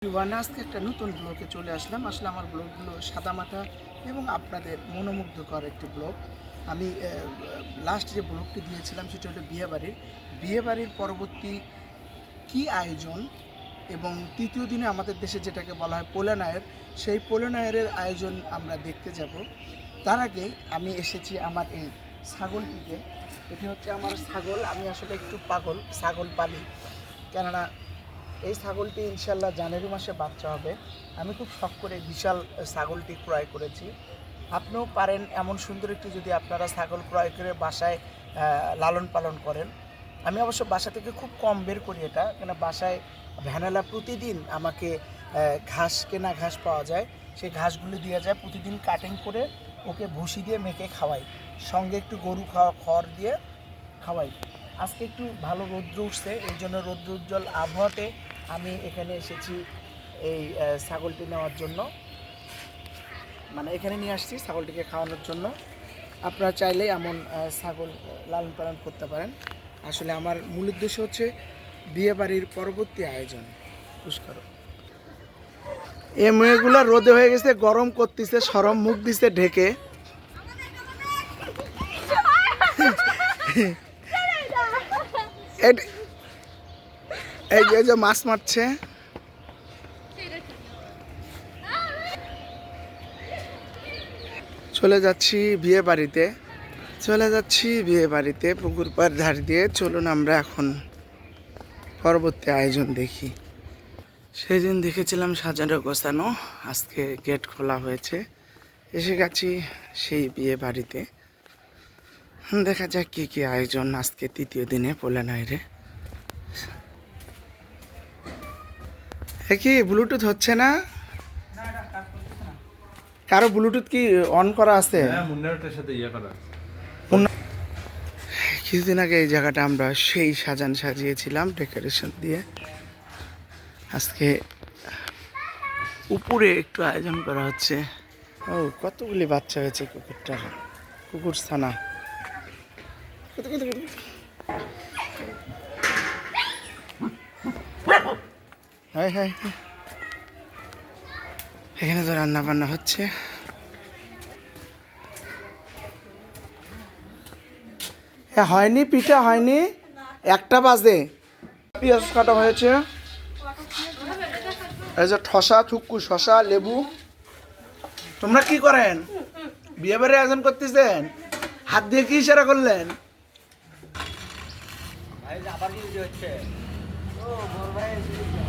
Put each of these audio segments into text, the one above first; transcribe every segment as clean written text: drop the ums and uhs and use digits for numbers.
আজকে একটা নতুন ব্লগে চলে আসলাম। আসলে আমার ব্লগগুলো সাদামাটা এবং আপনাদের মনোমুগ্ধকর একটি ব্লগ। আমি লাস্ট যে ব্লগটি দিয়েছিলাম সেটা হলো বিয়েবাড়ির পরবর্তী কি আয়োজন এবং তৃতীয় দিনে আমাদের দেশে যেটাকে বলা হয় পোলানায়ের, সেই পোলানায়ের আয়োজন আমরা দেখতে যাব। তার আগে আমি এসেছি আমার এই ছাগলটিকে। এটি হচ্ছে আমার ছাগল। আমি আসলে একটু পাগল, ছাগল পালি, কেননা এই ছাগলটি ইনশাল্লাহ জানুয়ারি মাসে বাচ্চা হবে। আমি খুব শখ করে বিশাল ছাগলটি ক্রয় করেছি। আপনিও পারেন এমন সুন্দর একটি যদি আপনারা ছাগল ক্রয় করে বাসায় লালন পালন করেন। আমি অবশ্য বাসা থেকে খুব কম বের করি এটা, কেন বাসায় ভ্যানালা প্রতিদিন আমাকে কেনা ঘাস পাওয়া যায়, সেই ঘাসগুলি দেওয়া যায়। প্রতিদিন কাটিং করে ওকে ভুসি দিয়ে মেখে খাওয়াই, সঙ্গে একটু গরু খড় দিয়ে খাওয়াই। আজকে একটু ভালো রৌদ্র উঠছে, এই জন্য রৌদ্র উজ্জ্বল আবহাওয়াতে আমি এখানে এসেছি এই ছাগলটি নেওয়ার জন্য, মানে এখানে নিয়ে আসছি ছাগলটিকে খাওয়ানোর জন্য। আপনারা চাইলে এমন ছাগল লালন পালন করতে পারেন। আসলে আমার মূল উদ্দেশ্য হচ্ছে বিয়েবাড়ির পরবর্তী আয়োজন পুষ্কর। এই মেয়েগুলো রোদে হয়ে গেছে, গরম করতেছে, সরম মুখ দিছে ঢেকে। এই যে মাছ মারছে। চলে যাচ্ছি বিয়ে বাড়িতে পুকুর পাড় ধার দিয়ে। চলুন আমরা এখন পরবর্তী আয়োজন দেখি। সেদিন দেখেছিলাম সাজানো গোছানো, আজকে গেট খোলা হয়েছে। এসে গেছি সেই বিয়ে বাড়িতে। দেখা যাক কি কি আয়োজন আজকে তৃতীয় দিনে পোলানাইরে। কি ব্লুটুথ হচ্ছে না? কারো ব্লুটুথ কি অন করা আছে? কিছুদিন আগে এই জায়গাটা আমরা সেই সাজিয়েছিলাম ডেকোরেশন দিয়ে। আজকে উপরে একটু আয়োজন করা হচ্ছে। ও, কতগুলি বাচ্চা হয়েছে কুকুর ছানা। হ্যাঁ হ্যাঁ, এখানে তো রান্না বান্না হচ্ছে। হ্যাঁ, হয়নি, পিঠা হয়নি, 1টা বাজে। পেঁয়াজ কাটা হয়েছে, এই যে শশা, লেবু। তোমরা কি করেন? বিয়ে বাড়ি আয়োজন করতেছেন? হাত দিয়ে কি ইশারা করলেন?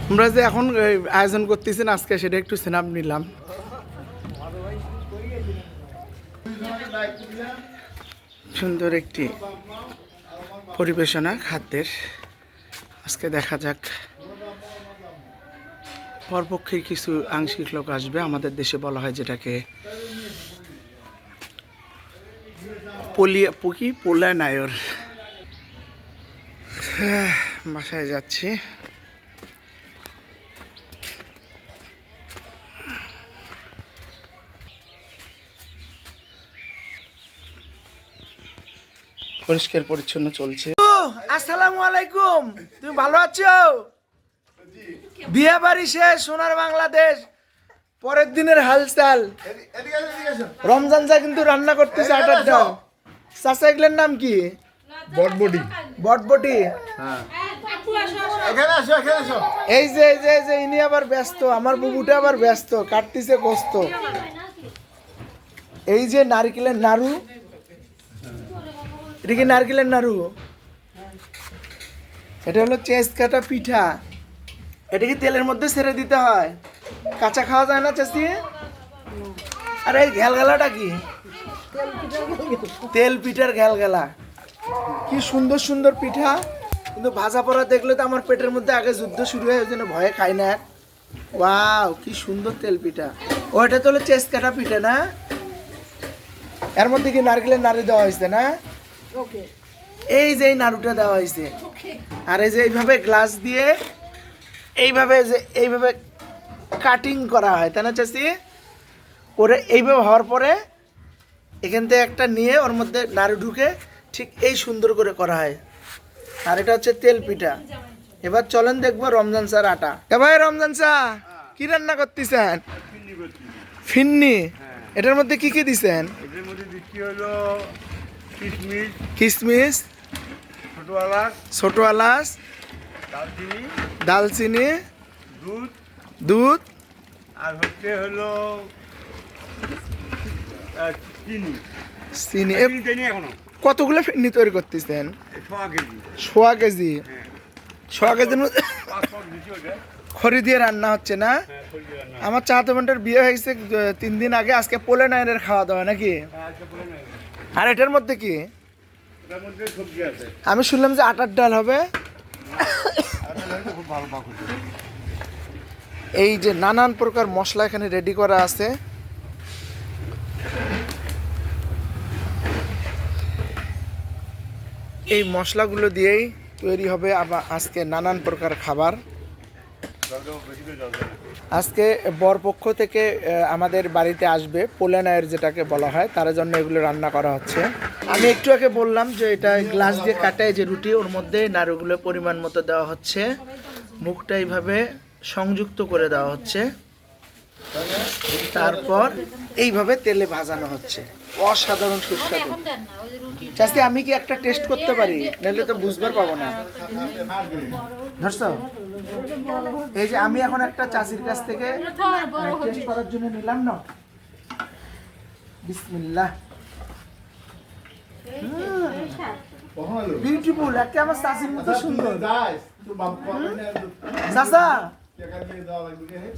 তোমরা যে এখন আয়োজন করতেছেন আজকে, সেটা একটু স্ন্যাপ নিলাম। সুন্দর একটি পরিবেশনা খাদ্যের। আজকে দেখা যাক, পরপক্ষে কিছু আংশিক লোক আসবে। আমাদের দেশে বলা হয় যেটাকে পোলানায়র। বাসায় যাচ্ছি। পরিষ্কার পরিচ্ছন্ন চলছে। আসসালামু আলাইকুম, তুমি ভালো আছো? বিয়ে বাড়ি শেষ, সোনার বাংলাদেশ, পরের দিনের হালচাল। রমজান চা কিন্তু রান্না করতেছে আটার ডাল। চাচা এগুলোর নাম কি? বটবটি। এই যে ইনি আবার ব্যস্ত, আমার বুবুটা আবার ব্যস্ত, কাটতেছে গোস্ত। এই যে নারকেলের নাড়ু, এটা কি নারকেলের নাড়ু? এটা হলো চেঁচ কাটা পিঠা। এটা কি তেলের মধ্যে ছেড়ে দিতে হয়? কাঁচা খাওয়া যায় না চাষি? আর এই ঘ্যালঘালাটা কি? তেল পিঠার ঘ্যালঘালা। কি সুন্দর সুন্দর পিঠা, কিন্তু ভাজা পড়া দেখলে তো আমার পেটের মধ্যে আগে যুদ্ধ শুরু হয়, ওই জন্য ভয়ে খাই না। ওয়াও, কি সুন্দর তেল পিঠা। ও, এটা তো হলো চেঁচ কাটা পিঠা না? এর মধ্যে কি নারকেলের নাড়ু দেওয়া হয়েছে না? এই যে এই নাড়ুটা দেওয়া হয়েছে, আর এই যে এইভাবে গ্লাস দিয়ে এইভাবে কাটিং করা হয়, তাই না চাষি? ওরে এইভাবে হওয়ার পরে এখান থেকে একটা নিয়ে ওর মধ্যে নাড়ু ঢুকে ঠিক এই সুন্দর করে করা হয়। আর এটা হচ্ছে তেল পিঠা। এবার চলেন দেখবো রমজান চার আটা। ভাই রমজান চা কি রান্না করতেছেন? ফিন্নি করছি। ফিন্নি। হ্যাঁ। এটার মধ্যে কি কি দিছেন? এটার মধ্যে দিচ্ছি হলো কিশমিশ, কিশমিশ, ছোট এলাচ, ছোট এলাচ, দারচিনি, দালচিনি, দুধ, দুধ, আর হচ্ছে হলো চিনি। চিনি। চিনি দেয়নি এখনো। কতগুলো ফিন্নি তৈরি করতেছেন? 1 কেজি। 1.5 কেজি। হ্যাঁ। 1.5 কেজির মধ্যে 5 পট দিচ্ছি ওটা। খড়ি দিয়ে রান্না হচ্ছে না? হ্যাঁ, সরিয়ে রান্না। আমার চাচাতো বোনটার বিয়ে হয়েছে 3 দিন আগে, আজকে পোলে নাইনের খাওয়া দাওয়া নাকি? হ্যাঁ, আজকে বলে নেই। আর এটার মধ্যে কি? এটার মধ্যে সবজি আছে। আমি শুনলাম যে আটার ডাল হবে। আর তাহলে খুব ভালো পাক হচ্ছে। এই যে নানান প্রকার মশলা এখানে রেডি করা আছে। এই মশলাগুলো দিয়েই তৈরি হবে আবার আজকে নানান প্রকার খাবার। জল দেবো, বেশি করে জল দেবো। আজকে বরপক্ষ থেকে আমাদের বাড়িতে আসবে পোলেনায়ের যেটাকে বলা হয়, তার জন্য এগুলো রান্না করা হচ্ছে। আমি একটু আগে বললাম যে এটা গ্লাস দিয়ে কাটায় যে রুটি, ওর মধ্যে নাড়ুগুলো পরিমাণ মতো দেওয়া হচ্ছে, মুখটা এইভাবে সংযুক্ত করে দেওয়া হচ্ছে, তারপর এইভাবে তেলে ভাজানো হচ্ছে। অসাধারণ সুস্বাদু। চাচি আমি কি একটা টেস্ট করতে পারি? নাহলে তো বুঝবার পাবো না। ধরছো? এই যে আমি এখন একটা চাচির কাছ থেকে টেস্ট করার জন্য নিলাম না। বিসমিল্লাহ। বিউটিফুল, একটা আমার চাচির মতো সুন্দর। চাচা,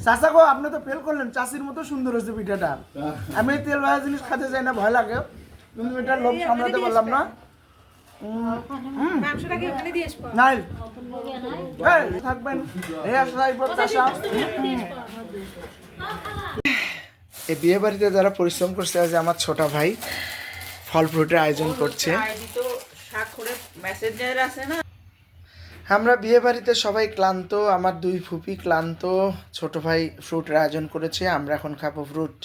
চাচা গো, আপনি তো ফেল করলেন। চাচির মতো সুন্দর হয়েছে পিঠাটা। আমি তেল ভাজা জিনিস খেতে চাই না, ভয় লাগে, কিন্তু এটা লোভ সামলাতে পারলাম না। নাই থাকবেন এই আশায় প্রত্যাশা। এই বিয়ে বাড়িতে যারা পরিশ্রম করছে, আজ আমার ছোট ভাই ফল ফ্রুটের আয়োজন করছে। আমরা বিয়ে বাড়িতে সবাই ক্লান্ত, আমার 2 ফুপি ক্লান্ত, ছোট ভাই ফ্রুটের আয়োজন করেছে। আমরা এখন খাবো ফ্রুট।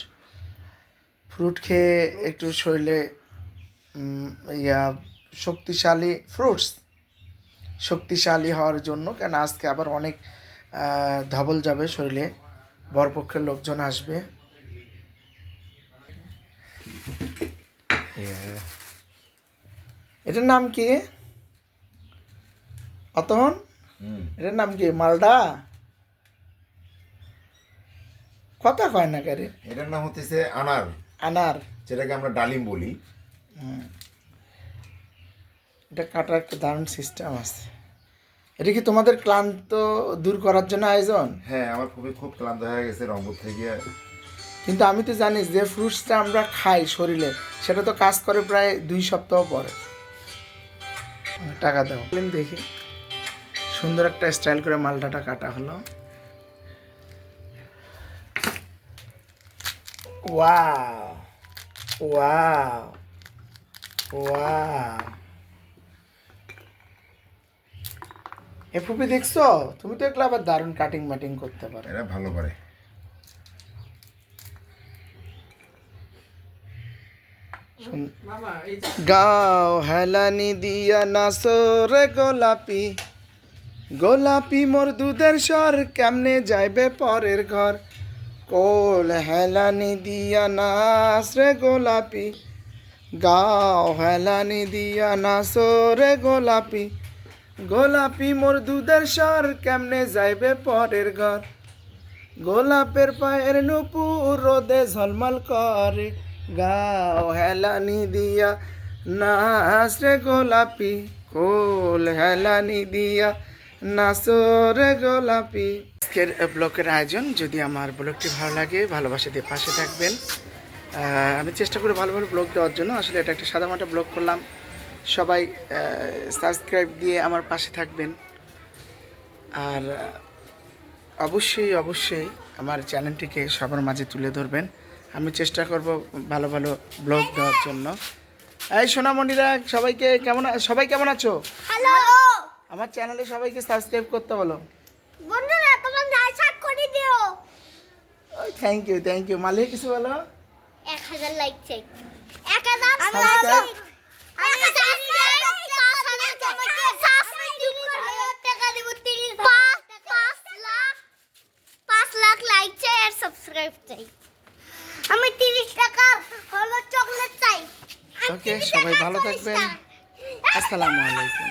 ফ্রুট খেয়ে একটু শরীরে শক্তিশালী ফ্রুটস, শক্তিশালী হওয়ার জন্য, কেন আজকে আবার অনেক ধবল যাবে শরীরে, বরপক্ষের লোকজন আসবে। এটার নাম কি অতন? এটার নাম কি? মালদা? কথা কয় না কারে? এটার নাম হচ্ছে আনার, আনার, যেটাকে আমরা ডালিম বলি। এটা কাটার একটা দারুণ সিস্টেম আছে। এটা কি তোমাদের ক্লান্ত দূর করার জন্য আয়োজন? হ্যাঁ, আমার খুব ক্লান্ত হয়ে গেছে রংপুর থেকে। কিন্তু আমি তো জানি যে ফ্রুটসটা আমরা খাই শরীরে, সেটা তো কাজ করে প্রায় 2 সপ্তাহ পরে। টাকা দাও দেখি। সুন্দর একটা স্টাইল করে মালটাটা কাটা হলো। Wow wow wow. এ ফুপি দেখছো? তুমি তো এগুলো আবার দারুণ কাটিং মাটিং করতে পারো। এরা ভালো করে। গাও হেলানি দিয়া নাচরে গোলাপি, গোলাপি মোর দুধের স্বর, কেমনে যাইবে পরের ঘর। কোল হেলানি দিয়া নাচ রে গোলাপি, গাও হেলানি দিয়া নাচরে গোলাপি, গোলাপি মোর দুধের স্বর, কেমনে যাইবে পরের ঘর। গোলাপের পায়ের নুপুর রোদে ঝলমল করে, গাও হেলানি দিয়া নাচ রে গোলাপি, কোল হেলানি দিয়া নাচো রে গোলাপি। আজকের ব্লগের আয়োজন, যদি আমার ব্লগটি ভালো লাগে, ভালোবাসা দিয়ে পাশে থাকবেন। আমি চেষ্টা করি ভালো ভালো ব্লগ দেওয়ার জন্য। আসলে এটা একটা সাদামাটা ব্লগ করলাম। সবাই সাবস্ক্রাইব দিয়ে আমার পাশে থাকবেন। আর অবশ্যই অবশ্যই আমার চ্যানেলটিকে সবার মাঝে তুলে ধরবেন। আমি চেষ্টা করব ভালো ভালো ব্লগ দেওয়ার জন্য। এই সোনামণিরা, সবাই কেমন আছো? হ্যালো, আমার চ্যানেলে সবাইকে সাবস্ক্রাইব করতে বলো। বন্ধুরা তোমরা লাইক করে দিও। Thank you. মালিক কিছু বলো। 1000 লাইক চাই। 1000 Subscribe. আমি জানি না তোমাকে সাবস্ক্রাইব করে টাকা দেব 5 লাখ লাইক চাই। আমি 30 টাকার হলো চকলেট চাই। ওকে, সবাই ভালো থাকবেন। আসসালামু আলাইকুম।